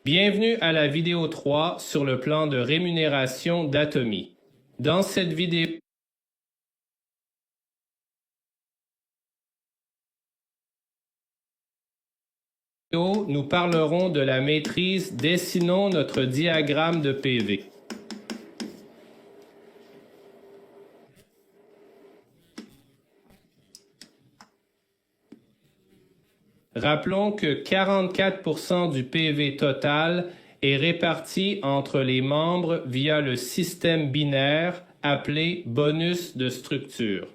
Bienvenue à la vidéo 3 sur le plan de rémunération d'Atomy. Dans cette vidéo, nous parlerons de la maîtrise Dessinons notre diagramme de PV. Rappelons que 44% du PV total est réparti entre les membres via le système binaire appelé bonus de structure.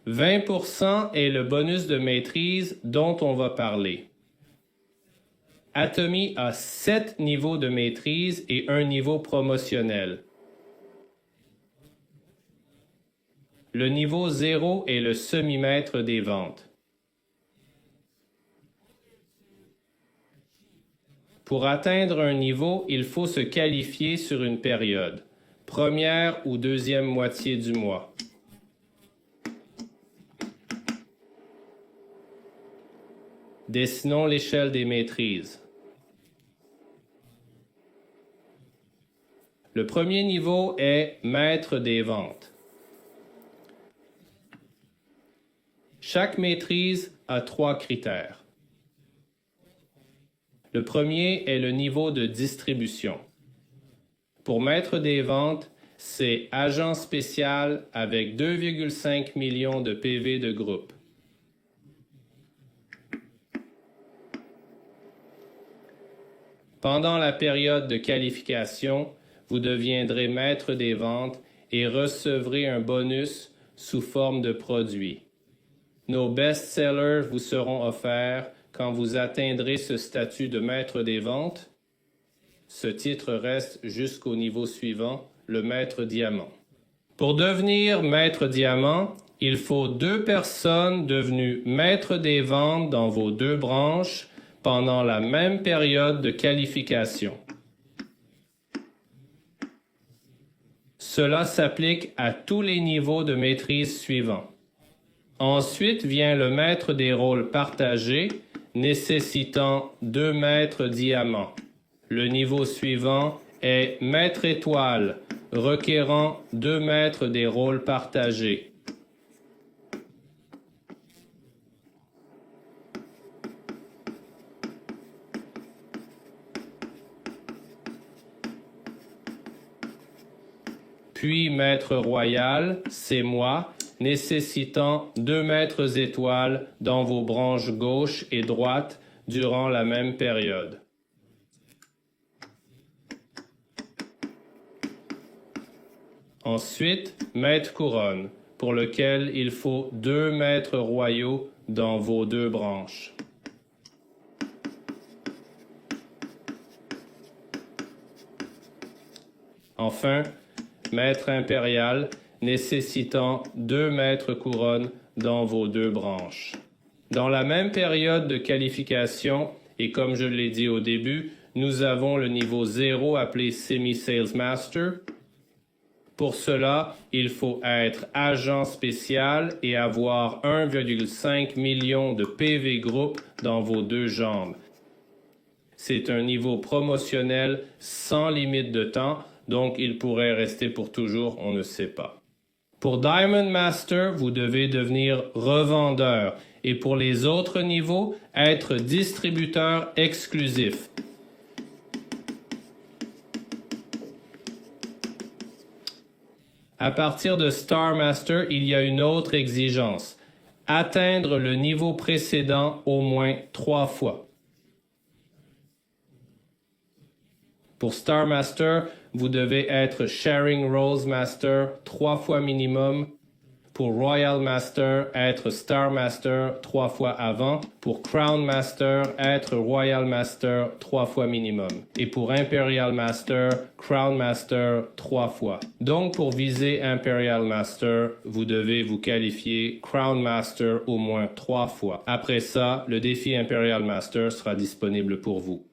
« 20% est le bonus de maîtrise dont on va parler. Atomy a 7 niveaux de maîtrise et un niveau promotionnel. Le niveau 0 est le semi-maître des ventes. Pour atteindre un niveau, il faut se qualifier sur une période, première ou deuxième moitié du mois. Dessinons l'échelle des maîtrises. Le premier niveau est maître des ventes. Chaque maîtrise a 3 critères. Le premier est le niveau de distribution. Pour maître des ventes, c'est agent spécial avec 2,5 millions de PV de groupe. Pendant la période de qualification, vous deviendrez maître des ventes et recevrez un bonus sous forme de produit. Nos best-sellers vous seront offerts quand vous atteindrez ce statut de maître des ventes. Ce titre reste jusqu'au niveau suivant, le maître diamant. Pour devenir maître diamant, il faut 2 personnes devenues maître des ventes dans vos 2 branches pendant la même période de qualification. Cela s'applique à tous les niveaux de maîtrise suivants. Ensuite vient le maître des rôles partagés, nécessitant 2 maîtres diamants. Le niveau suivant est maître étoile, requérant 2 maîtres des rôles partagés. Puis maître royal, c'est moi, nécessitant 2 maîtres étoiles dans vos branches gauche et droite durant la même période. Ensuite, maître couronne, pour lequel il faut 2 maîtres royaux dans vos 2 branches. Enfin, maître impérial, nécessitant 2 maîtres couronnes dans vos 2 branches. Dans la même période de qualification, et comme je l'ai dit au début, nous avons le niveau 0 appelé Semi-Sales Master. Pour cela, il faut être agent spécial et avoir 1,5 million de PV groupe dans vos 2 jambes. C'est un niveau promotionnel sans limite de temps, donc il pourrait rester pour toujours, on ne sait pas. Pour Diamond Master, vous devez devenir revendeur et pour les autres niveaux, être distributeur exclusif. À partir de Star Master, il y a une autre exigence. Atteindre le niveau précédent au moins 3 fois. Pour Star Master, vous devez être Sharing Roles Master 3 fois minimum. Pour Royal Master, être Star Master 3 fois avant. Pour Crown Master, être Royal Master 3 fois minimum. Et pour Imperial Master, Crown Master 3 fois. Donc pour viser Imperial Master, vous devez vous qualifier Crown Master au moins 3 fois. Après ça, le défi Imperial Master sera disponible pour vous.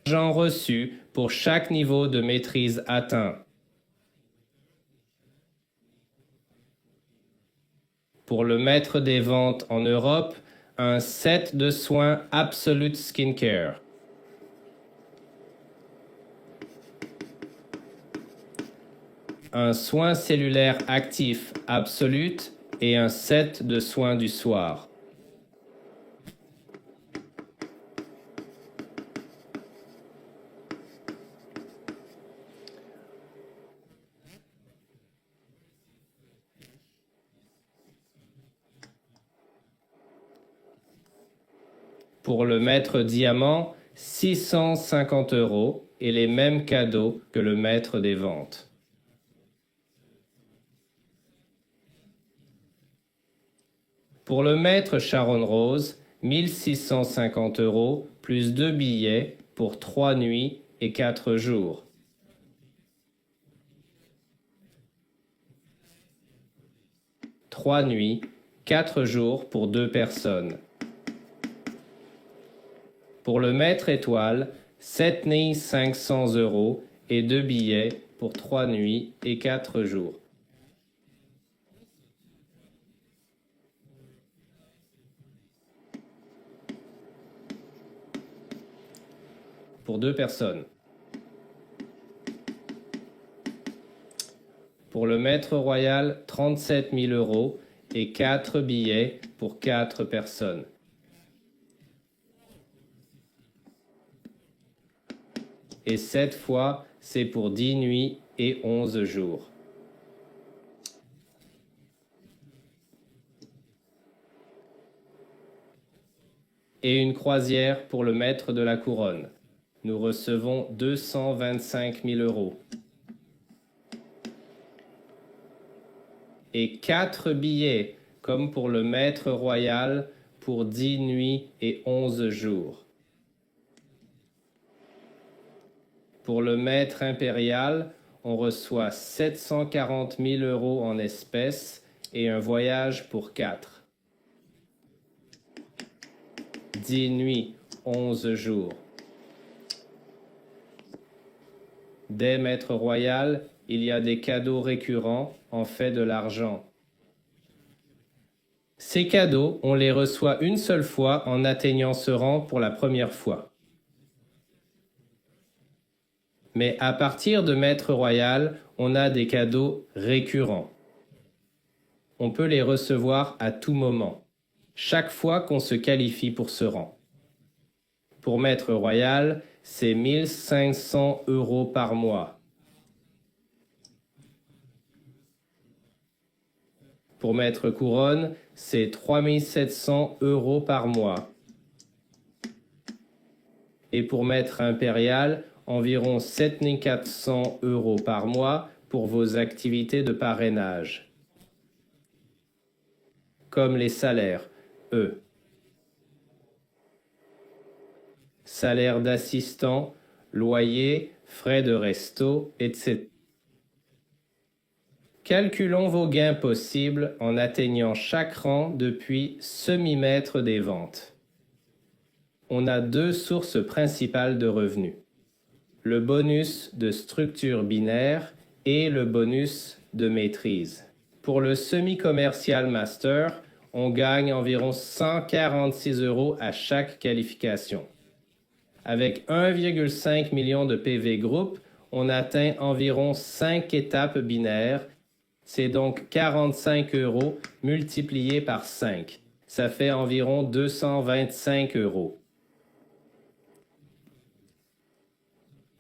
Argent reçu pour chaque niveau de maîtrise atteint. Pour le maître des ventes en Europe, un set de soins Absolute Skincare. Un soin cellulaire actif Absolute et un set de soins du soir. Pour le maître diamant, 650 € et les mêmes cadeaux que le maître des ventes. Pour le maître Sharon Rose, 1650 € plus 2 billets pour 3 nuits et 4 jours. Trois nuits, 4 jours pour 2 personnes. Pour le maître étoile, 7 nuits 500 € et 2 billets pour 3 nuits et 4 jours. Pour 2 personnes. Pour le maître royal, 37 000 € et 4 billets pour 4 personnes. Et cette fois, c'est pour 10 nuits et 11 jours. Et une croisière pour le maître de la couronne. Nous recevons 225 000 €. Et 4 billets, comme pour le maître royal, pour 10 nuits et 11 jours. Pour le maître impérial, on reçoit 740 000 € en espèces et un voyage pour 4. 10 nuits, 11 jours. Dès maître royal, il y a des cadeaux récurrents en fait de l'argent. Ces cadeaux, on les reçoit une seule fois en atteignant ce rang pour la première fois. Mais à partir de maître royal, on a des cadeaux récurrents. On peut les recevoir à tout moment, chaque fois qu'on se qualifie pour ce rang. Pour maître royal, c'est 1500 € par mois. Pour maître couronne, c'est 3700 € par mois. Et pour maître impérial, environ 7400 € par mois pour vos activités de parrainage. Comme les salaires, eux. Salaire d'assistant, loyer, frais de resto, etc. Calculons vos gains possibles en atteignant chaque rang depuis semi-maître des ventes. On a 2 sources principales de revenus. Le bonus de structure binaire et le bonus de maîtrise. Pour le semi-commercial master, on gagne environ 146 € à chaque qualification. Avec 1,5 million de PV groupe, on atteint environ 5 étapes binaires. C'est donc 45 € multiplié par 5. Ça fait environ 225 €.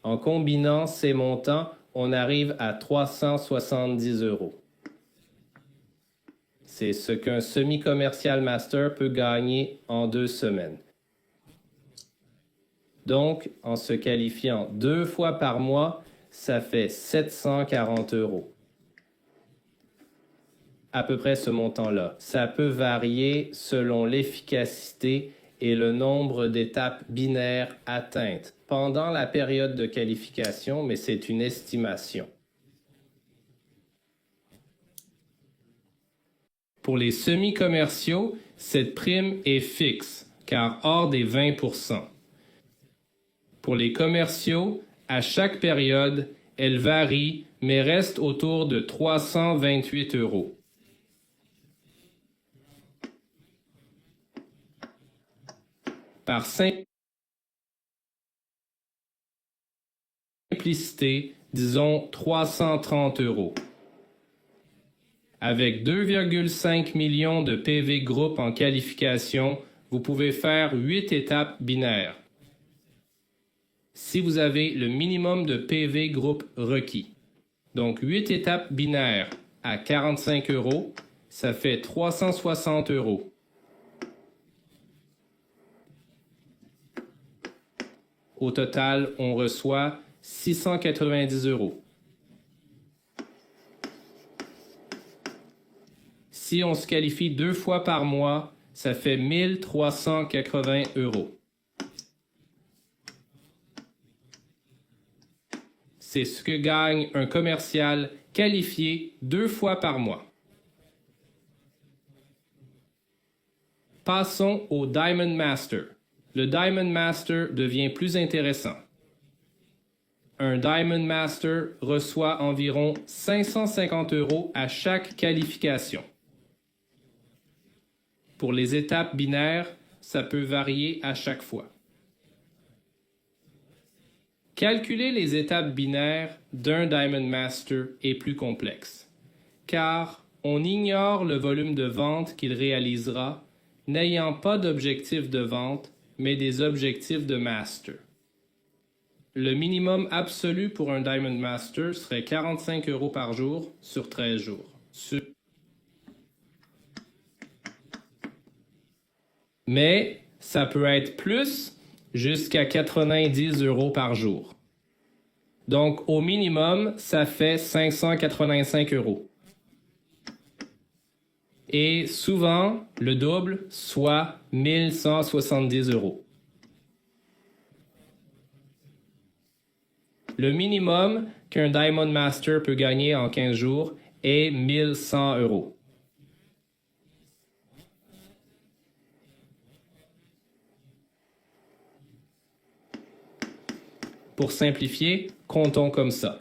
En combinant ces montants, on arrive à 370 €. C'est ce qu'un semi-commercial master peut gagner en 2 semaines. Donc, en se qualifiant 2 fois par mois, ça fait 740 €. À peu près ce montant-là. Ça peut varier selon l'efficacité et le nombre d'étapes binaires atteintes pendant la période de qualification, mais c'est une estimation. Pour les semi-commerciaux, cette prime est fixe, car hors des 20 %. Pour les commerciaux, à chaque période, elle varie mais reste autour de 328 €. Par simplicité, disons 330 €. Avec 2,5 millions de PV groupes en qualification, vous pouvez faire 8 étapes binaires. Si vous avez le minimum de PV groupe requis. Donc 8 étapes binaires à 45 €, ça fait 360 €. Au total, on reçoit 690 €. Si on se qualifie 2 fois par mois, ça fait 1380 €. C'est ce que gagne un commercial qualifié 2 fois par mois. Passons au Diamond Master. Le Diamond Master devient plus intéressant. Un Diamond Master reçoit environ 550 € à chaque qualification. Pour les étapes binaires, ça peut varier à chaque fois. Calculer les étapes binaires d'un Diamond Master est plus complexe, car on ignore le volume de vente qu'il réalisera, n'ayant pas d'objectif de vente, mais des objectifs de Master. Le minimum absolu pour un Diamond Master serait 45 € par jour sur 13 jours. Mais ça peut être plus, jusqu'à 90 € par jour. Donc, au minimum, ça fait 585 €. Et souvent, le double, soit 1170 €. Le minimum qu'un Diamond Master peut gagner en 15 jours est 1100 €. Pour simplifier, comptons comme ça.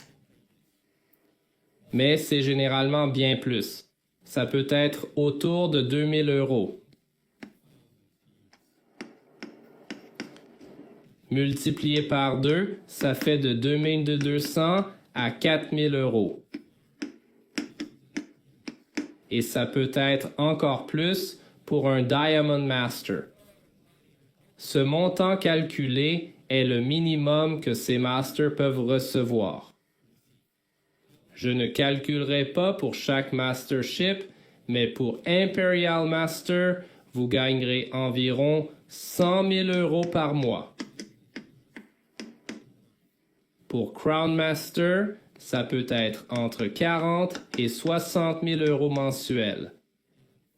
Mais c'est généralement bien plus. Ça peut être autour de 2000 €. Multiplié par 2, ça fait de 2200 à 4000 €. Et ça peut être encore plus pour un Diamond Master. Ce montant calculé est le minimum que ces masters peuvent recevoir. Je ne calculerai pas pour chaque mastership, mais pour Imperial Master, vous gagnerez environ 100 000 € par mois. Pour Crown Master, ça peut être entre 40 et 60 000 € mensuels.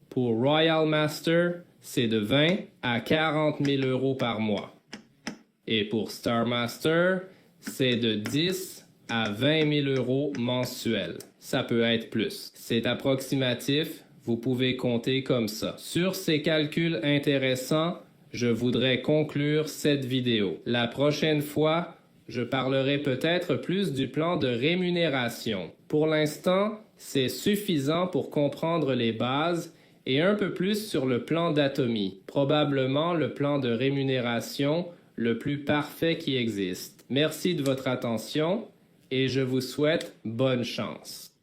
Pour Royal Master, c'est de 20 à 40 000 € par mois. Et pour Star Master, c'est de 10 à 20 000 € mensuels. Ça peut être plus. C'est approximatif, vous pouvez compter comme ça. Sur ces calculs intéressants, je voudrais conclure cette vidéo. La prochaine fois, je parlerai peut-être plus du plan de rémunération. Pour l'instant, c'est suffisant pour comprendre les bases et un peu plus sur le plan d'atomie, probablement le plan de rémunération le plus parfait qui existe. Merci de votre attention et je vous souhaite bonne chance.